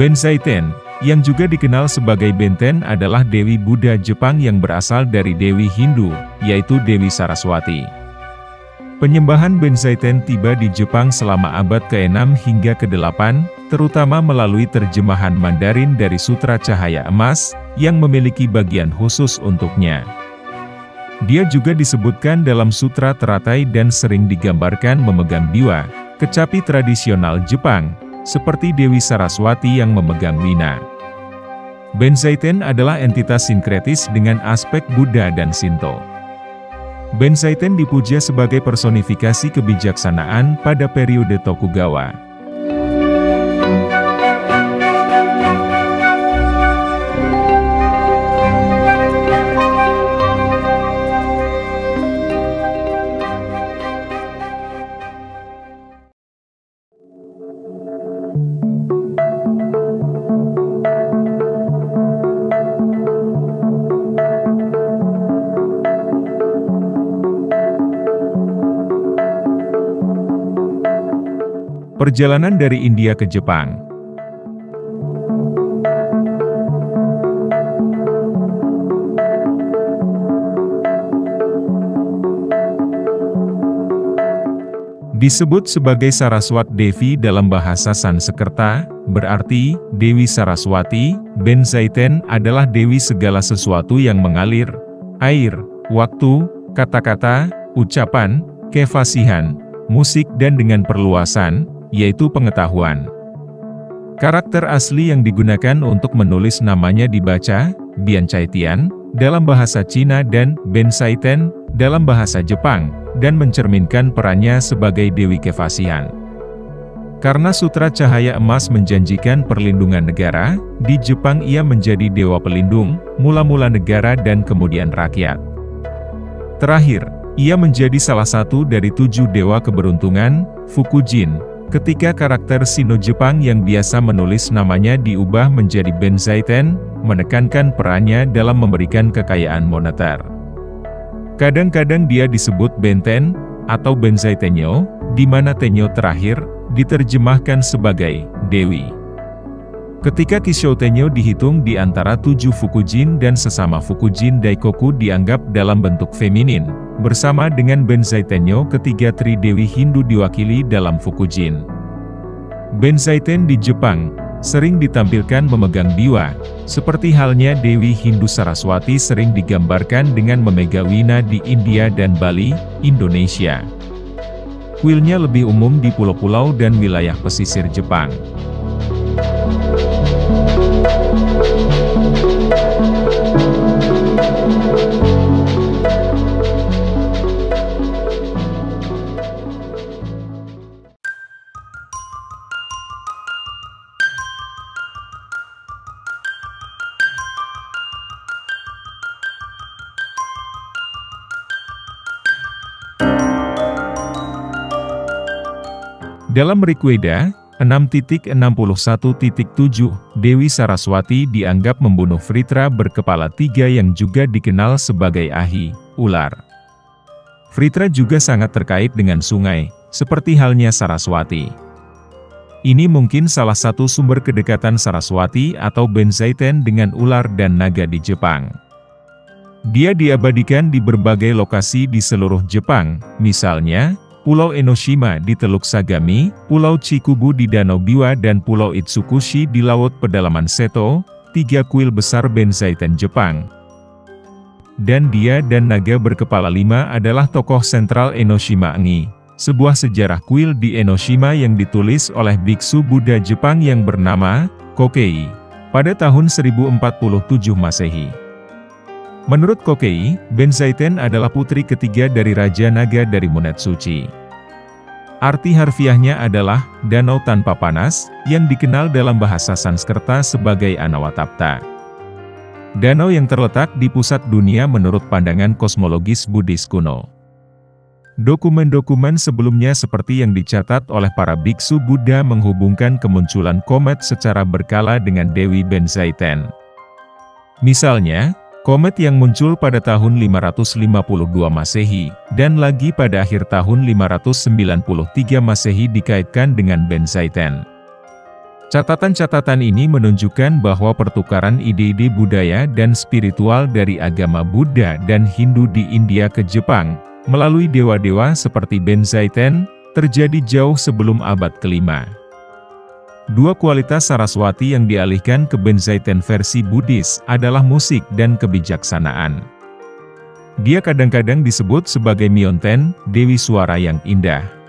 Benzaiten, yang juga dikenal sebagai Benten adalah Dewi Buddha Jepang yang berasal dari Dewi Hindu, yaitu Dewi Saraswati. Penyembahan Benzaiten tiba di Jepang selama abad ke-6 hingga ke-8, terutama melalui terjemahan Mandarin dari Sutra Cahaya Emas, yang memiliki bagian khusus untuknya. Dia juga disebutkan dalam Sutra Teratai dan sering digambarkan memegang biwa, kecapi tradisional Jepang, seperti Dewi Saraswati yang memegang wina. Benzaiten adalah entitas sinkretis dengan aspek Buddha dan Shinto. Benzaiten dipuja sebagai personifikasi kebijaksanaan pada periode Tokugawa. Perjalanan dari India ke Jepang. Disebut sebagai Saraswat Devi dalam bahasa Sanskerta, berarti Dewi Saraswati. Benzaiten adalah Dewi segala sesuatu yang mengalir, air, waktu, kata-kata, ucapan, kefasihan, musik dan dengan perluasan, yaitu pengetahuan. Karakter asli yang digunakan untuk menulis namanya dibaca, Biancaitian, dalam bahasa Cina dan Benzaiten, dalam bahasa Jepang, dan mencerminkan perannya sebagai Dewi Kefasihan. Karena Sutra Cahaya Emas menjanjikan perlindungan negara, di Jepang ia menjadi dewa pelindung, mula-mula negara dan kemudian rakyat. Terakhir, ia menjadi salah satu dari 7 dewa keberuntungan, Fukujin, ketika karakter Sino-Jepang yang biasa menulis namanya diubah menjadi Benzaiten, menekankan perannya dalam memberikan kekayaan moneter. Kadang-kadang dia disebut Benten, atau Benzaitenyo, di mana tenyo terakhir, diterjemahkan sebagai Dewi. Ketika Kishoutenyo dihitung di antara 7 Fukujin dan sesama Fukujin Daikoku dianggap dalam bentuk feminin, bersama dengan Benzaitenyo ketiga Tri Dewi Hindu diwakili dalam Fukujin. Benzaiten di Jepang, sering ditampilkan memegang biwa, seperti halnya Dewi Hindu Saraswati sering digambarkan dengan memegang wina di India dan Bali, Indonesia. Kuilnya lebih umum di pulau-pulau dan wilayah pesisir Jepang. Dalam Rigveda 6.61.7, Dewi Saraswati dianggap membunuh Vritra berkepala 3 yang juga dikenal sebagai Ahi, ular. Vritra juga sangat terkait dengan sungai, seperti halnya Saraswati. Ini mungkin salah satu sumber kedekatan Saraswati atau Benzaiten dengan ular dan naga di Jepang. Dia diabadikan di berbagai lokasi di seluruh Jepang, misalnya, Pulau Enoshima di Teluk Sagami, Pulau Chikubu di Danau Biwa dan Pulau Itsukushi di Laut Pedalaman Seto, 3 kuil besar Benzaiten Jepang. Dan dia dan naga berkepala 5 adalah tokoh sentral Enoshima Engi, sebuah sejarah kuil di Enoshima yang ditulis oleh biksu Buddha Jepang yang bernama Kokei, pada tahun 1047 Masehi. Menurut Kokei, Benzaiten adalah putri ketiga dari Raja Naga dari Munetsuchi. Arti harfiahnya adalah, danau tanpa panas, yang dikenal dalam bahasa Sanskerta sebagai Anawatapta. Danau yang terletak di pusat dunia menurut pandangan kosmologis Buddhis kuno. Dokumen-dokumen sebelumnya seperti yang dicatat oleh para biksu Buddha menghubungkan kemunculan komet secara berkala dengan Dewi Benzaiten. Misalnya, komet yang muncul pada tahun 552 Masehi, dan lagi pada akhir tahun 593 Masehi dikaitkan dengan Benzaiten. Catatan-catatan ini menunjukkan bahwa pertukaran ide-ide budaya dan spiritual dari agama Buddha dan Hindu di India ke Jepang, melalui dewa-dewa seperti Benzaiten, terjadi jauh sebelum abad kelima. Dua kualitas Saraswati yang dialihkan ke Benzaiten versi Buddhis adalah musik dan kebijaksanaan. Dia kadang-kadang disebut sebagai Myeonten, Dewi Suara yang Indah.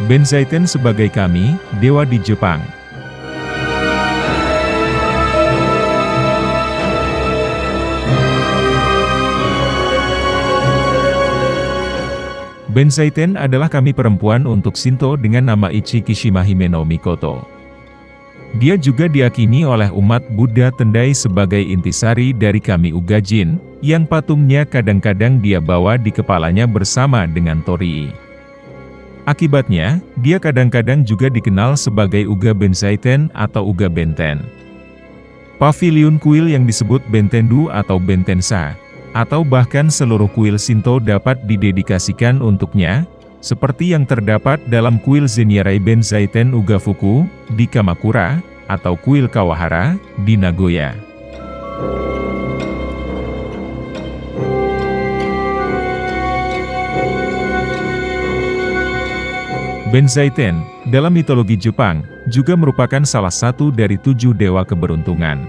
Benzaiten sebagai kami, dewa di Jepang. Benzaiten adalah kami perempuan untuk Shinto dengan nama Ichi Kishima Hime no Mikoto. Dia juga diyakini oleh umat Buddha Tendai sebagai intisari dari kami Ugajin, yang patungnya kadang-kadang dia bawa di kepalanya bersama dengan torii. Akibatnya, dia kadang-kadang juga dikenal sebagai Uga Benzaiten atau Uga Benten. Paviliun kuil yang disebut Bentendu atau Bentensa, atau bahkan seluruh kuil Shinto dapat didedikasikan untuknya, seperti yang terdapat dalam kuil Zenyarai Benzaiten Ugafuku, di Kamakura, atau kuil Kawahara, di Nagoya. Benzaiten, dalam mitologi Jepang, juga merupakan salah satu dari 7 dewa keberuntungan.